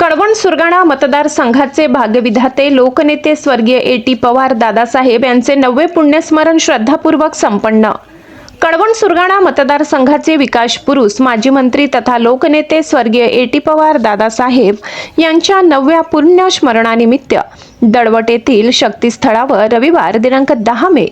कळवण सुरगाणा मतदारसंघाचे भाग्यविधाते लोकनेते स्वर्गीय ए.टी. पवार दादासाहेब यांचे 90वे पुण्यस्मरण श्रद्धापूर्वक संपन्न। कळवण सुरगाणा मतदारसंघाचे विकास पुरुष माजी मंत्री तथा लोकनेते स्वर्गीय ए.टी. पवार दादासाहेब यांच्या 90व्या पुण्यस्मरणानिमित्त दडवट येथील शक्तीस्थळावर रविवार दिनांक 10 मे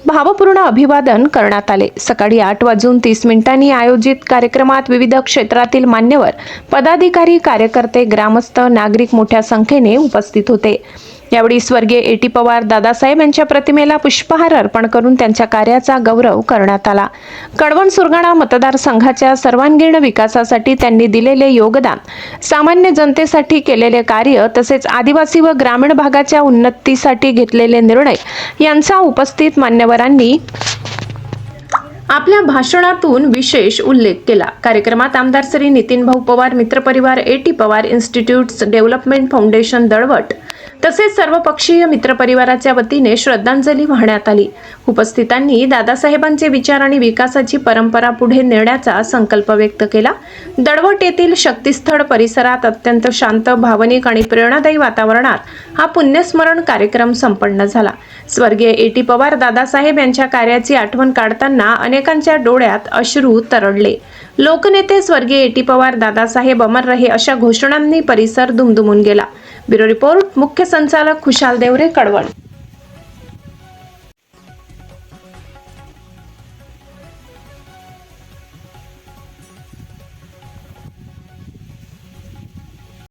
भावपूर्ण अभिवादन करण्यात आले। सकाळी 8:30 आयोजित कार्यक्रमात विविध क्षेत्रातील मान्यवर, पदाधिकारी, कार्यकर्ते, ग्रामस्थ, नागरिक मोठ्या संख्येने उपस्थित होते। यावेळी स्वर्गीय ए.टी. पवार दादासाहेब यांच्या प्रतिमेला पुष्पहार अर्पण करून त्यांच्या कार्याचा गौरव करण्यात आला। कळवण सुरगाणा मतदारसंघाच्या सर्वांगीण विकासासाठी त्यांनी दिलेले योगदान, सामान्य जनतेसाठी केलेले कार्य तसेच आदिवासी व ग्रामीण भागाच्या उन्नतीसाठी घेतलेले निर्णय यांचा उपस्थित मान्यवरांनी आपल्या भाषणातून विशेष उल्लेख केला। कार्यक्रमात आमदार श्री नितीन भाऊ पवार, मित्रपरिवार, A T. Pawar institutes development foundation Dalwat तसेच सर्वपक्षीय मित्रपरिवाराच्या वतीने श्रद्धांजली वाहण्यात आली। उपस्थितांनी दादासाहेबांचे विचार आणि विकासाची परंपरा पुढे नेण्याचा संकल्प व्यक्त केला। दळवट येथील शक्तीस्थळ परिसरात अत्यंत शांत, भावनिक आणि प्रेरणादायी वातावरणात हा पुण्यस्मरण कार्यक्रम संपन्न झाला। स्वर्गीय ए.टी. पवार दादासाहेब यांच्या कार्याची आठवण काढताना अनेकांच्या डोळ्यात अश्रू तरळले। लोकनेते स्वर्गीय ए.टी. पवार दादासाहेब अमर रहे अशा घोषणांनी परिसर दुमदुमून गेला। ब्युरो रिपोर्ट, मुख्य संचालक खुशाल देवरे, कळवण।